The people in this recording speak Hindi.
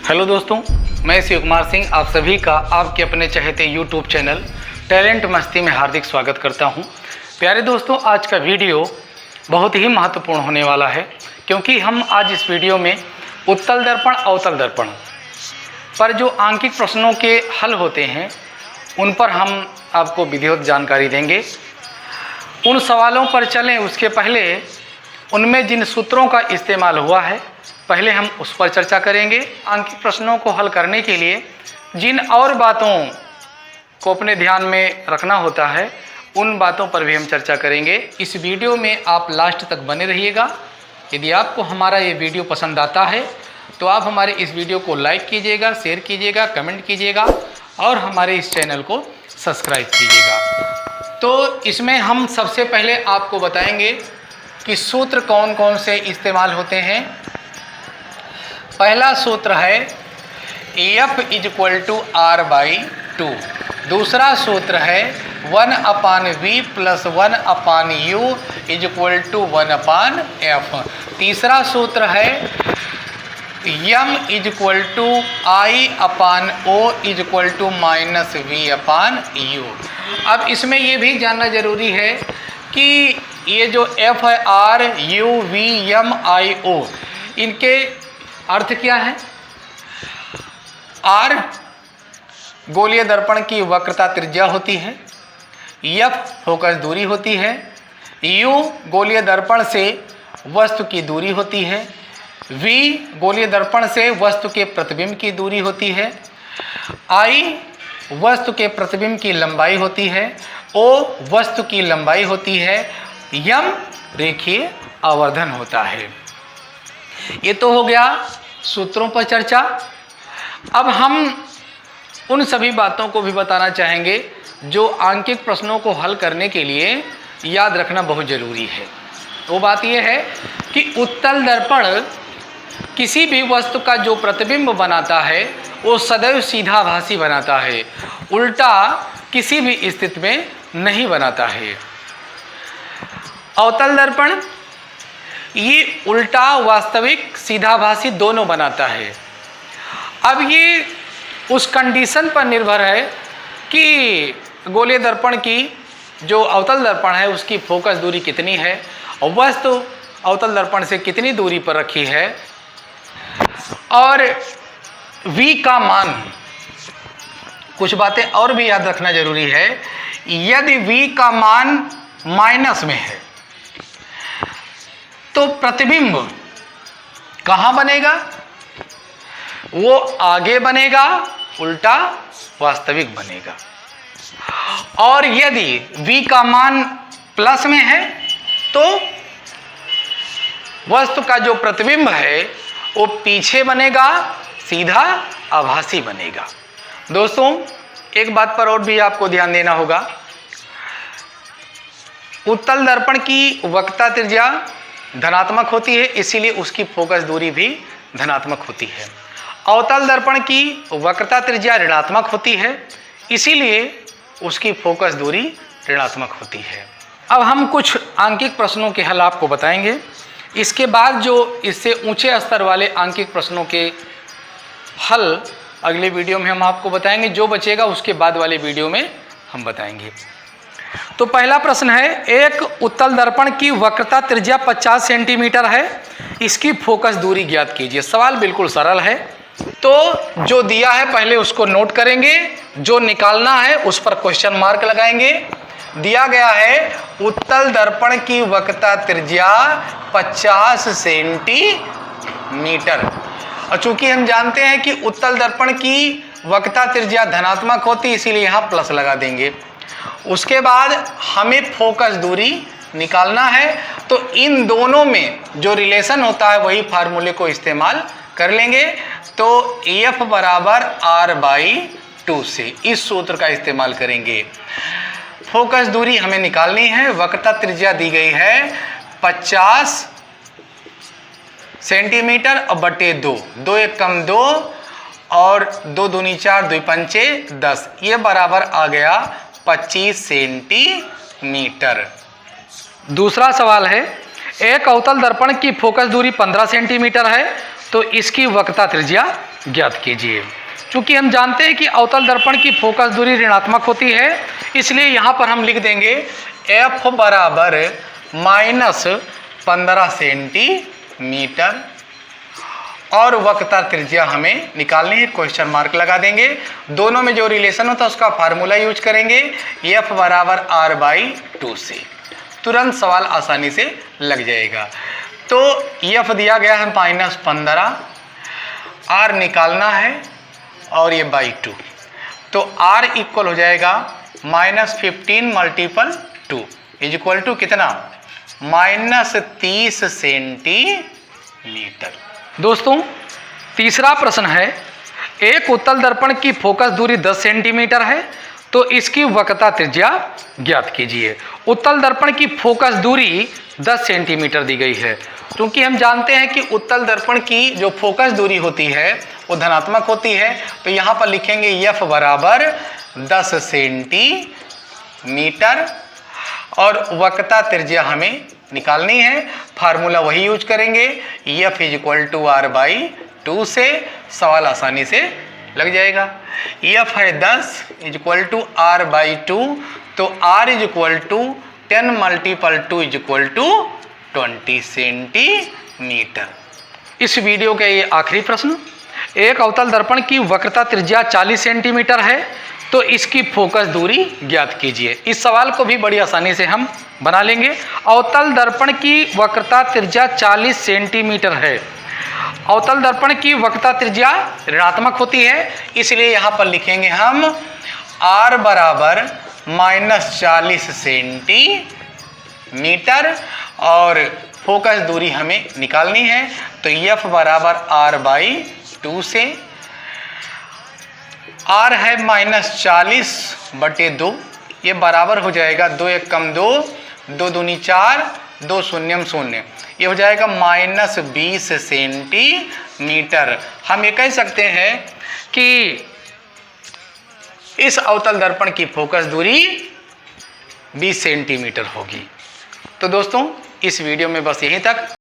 हेलो दोस्तों, मैं शिव कुमार सिंह आप सभी का आपके अपने चहेते यूट्यूब चैनल टैलेंट मस्ती में हार्दिक स्वागत करता हूं। प्यारे दोस्तों, आज का वीडियो बहुत ही महत्वपूर्ण होने वाला है, क्योंकि हम आज इस वीडियो में उत्तल दर्पण अवतल दर्पण पर जो आंकिक प्रश्नों के हल होते हैं उन पर हम आपको विधिवत जानकारी देंगे। उन सवालों पर चलें उसके पहले उनमें जिन सूत्रों का इस्तेमाल हुआ है पहले हम उस पर चर्चा करेंगे। आंकिक प्रश्नों को हल करने के लिए जिन और बातों को अपने ध्यान में रखना होता है उन बातों पर भी हम चर्चा करेंगे। इस वीडियो में आप लास्ट तक बने रहिएगा। यदि आपको हमारा ये वीडियो पसंद आता है तो आप हमारे इस वीडियो को लाइक कीजिएगा, शेयर कीजिएगा, कमेंट कीजिएगा और हमारे इस चैनल को सब्सक्राइब कीजिएगा। तो इसमें हम सबसे पहले आपको बताएंगे कि सूत्र कौन कौन से इस्तेमाल होते हैं। पहला सूत्र है F = R/2। दूसरा सूत्र है 1/V + 1/U = 1/F। तीसरा सूत्र है M = I/O = -V/U। अब इसमें ये भी जानना जरूरी है कि ये जो F है R, U, V, M, I, O इनके अर्थ क्या है। R गोलीय दर्पण की वक्रता त्रिज्या होती है, F फोकस दूरी होती है, U गोलीय दर्पण से वस्तु की दूरी होती है, V गोलीय दर्पण से वस्तु के प्रतिबिंब की दूरी होती है, I वस्तु के प्रतिबिंब की लंबाई होती है, O वस्तु की लंबाई होती है, M रेखीय आवर्धन होता है। ये तो हो गया सूत्रों पर चर्चा। अब हम उन सभी बातों को भी बताना चाहेंगे जो आंकिक प्रश्नों को हल करने के लिए याद रखना बहुत ज़रूरी है। वो बात यह है कि उत्तल दर्पण किसी भी वस्तु का जो प्रतिबिंब बनाता है वो सदैव सीधाभासी बनाता है, उल्टा किसी भी स्थिति में नहीं बनाता है। अवतल दर्पण ये उल्टा, वास्तविक, सीधाभासी दोनों बनाता है। अब ये उस कंडीशन पर निर्भर है कि गोलीय दर्पण की जो अवतल दर्पण है उसकी फोकस दूरी कितनी है और वस्तु अवतल दर्पण से कितनी दूरी पर रखी है, और V का मान। कुछ बातें और भी याद रखना जरूरी है। यदि V का मान माइनस में है तो प्रतिबिंब कहाँ बनेगा? वो आगे बनेगा, उल्टा वास्तविक बनेगा। और यदि V का मान प्लस में है तो वस्तु का जो प्रतिबिंब है वो पीछे बनेगा, सीधा आभासी बनेगा। दोस्तों, एक बात पर और भी आपको ध्यान देना होगा। उत्तल दर्पण की वक्रता त्रिज्या धनात्मक होती है, इसीलिए उसकी फोकस दूरी भी धनात्मक होती है। अवतल दर्पण की वक्रता त्रिज्या ऋणात्मक होती है, इसीलिए उसकी फोकस दूरी ऋणात्मक होती है। अब हम कुछ आंकिक प्रश्नों के हल आपको बताएंगे। इसके बाद जो इससे ऊंचे स्तर वाले आंकिक प्रश्नों के हल अगले वीडियो में हम आपको बताएंगे। जो बचेगा उसके बाद वाले वीडियो में हम बताएंगे। तो पहला प्रश्न है, एक उत्तल दर्पण की वक्रता त्रिज्या 50 सेंटीमीटर है, इसकी फोकस दूरी ज्ञात कीजिए। सवाल बिल्कुल सरल है, तो जो दिया है पहले उसको नोट करेंगे, जो निकालना है उस पर क्वेश्चन मार्क लगाएंगे। दिया गया है उत्तल दर्पण की वक्रता त्रिज्या 50 सेंटीमीटर, और चूंकि हम जानते हैं कि उत्तल दर्पण की वक्रता त्रिज्या धनात्मक होती है इसीलिए यहाँ प्लस लगा देंगे। उसके बाद हमें फोकस दूरी निकालना है, तो इन दोनों में जो रिलेशन होता है वही फार्मूले को इस्तेमाल कर लेंगे। तो F = R/2 से इस सूत्र का इस्तेमाल करेंगे। फोकस दूरी हमें निकालनी है। वक्रता त्रिज्या दी गई है 50 सेंटीमीटर और बटे 2, 2 × 1 = 2 और 2 दूनी 4, 2 पंचे 10, ये बराबर आ गया 25 सेंटीमीटर। दूसरा सवाल है, एक अवतल दर्पण की फोकस दूरी 15 सेंटीमीटर है तो इसकी वक्रता त्रिज्या ज्ञात कीजिए। चूंकि हम जानते हैं कि अवतल दर्पण की फोकस दूरी ऋणात्मक होती है, इसलिए यहाँ पर हम लिख देंगे F बराबर -15 सेंटीमीटर और वक्रता त्रिज्या हमें निकालनी है, क्वेश्चन मार्क लगा देंगे। दोनों में जो रिलेशन होता है उसका फार्मूला यूज करेंगे, F बराबर R/2 से। तुरंत सवाल आसानी से लग जाएगा। तो F दिया गया है -15, R निकालना है और ये /2, तो R इक्वल हो जाएगा -15 × 2 इक्वल टू कितना, -30 सेंटीमीटर। दोस्तों तीसरा प्रश्न है, एक उत्तल दर्पण की फोकस दूरी 10 सेंटीमीटर है, तो इसकी वक्रता त्रिज्या ज्ञात कीजिए। उत्तल दर्पण की फोकस दूरी 10 सेंटीमीटर दी गई है। क्योंकि हम जानते हैं कि उत्तल दर्पण की जो फोकस दूरी होती है वो धनात्मक होती है, तो यहाँ पर लिखेंगे F बराबर 10 सेंटीमीटर और वक्रता त्रिज्या हमें निकालनी है, फार्मूला वही यूज करेंगे, F = R/2 से। सवाल आसानी से लग जाएगा। F है 10 = R/2, तो R = 10 × 2 = 20 सेंटीमीटर। इस वीडियो का ये आखिरी प्रश्न, एक अवतल दर्पण की वक्रता त्रिज्या 40 सेंटीमीटर है, तो इसकी फोकस दूरी ज्ञात कीजिए। इस सवाल को भी बड़ी आसानी से हम बना लेंगे। अवतल दर्पण की वक्रता त्रिज्या 40 सेंटीमीटर है। अवतल दर्पण की वक्रता त्रिज्या ऋणात्मक होती है, इसलिए यहाँ पर लिखेंगे हम R बराबर -40 सेंटीमीटर और फोकस दूरी हमें निकालनी है, तो F बराबर R/2 से। R है -40/2, ये बराबर हो जाएगा 2 × 1 = 2, 2 दूनी 4, 2 शून्यम 0, ये हो जाएगा -20 सेंटीमीटर। हम ये कह सकते हैं कि इस अवतल दर्पण की फोकस दूरी 20 सेंटीमीटर होगी। तो दोस्तों इस वीडियो में बस यहीं तक।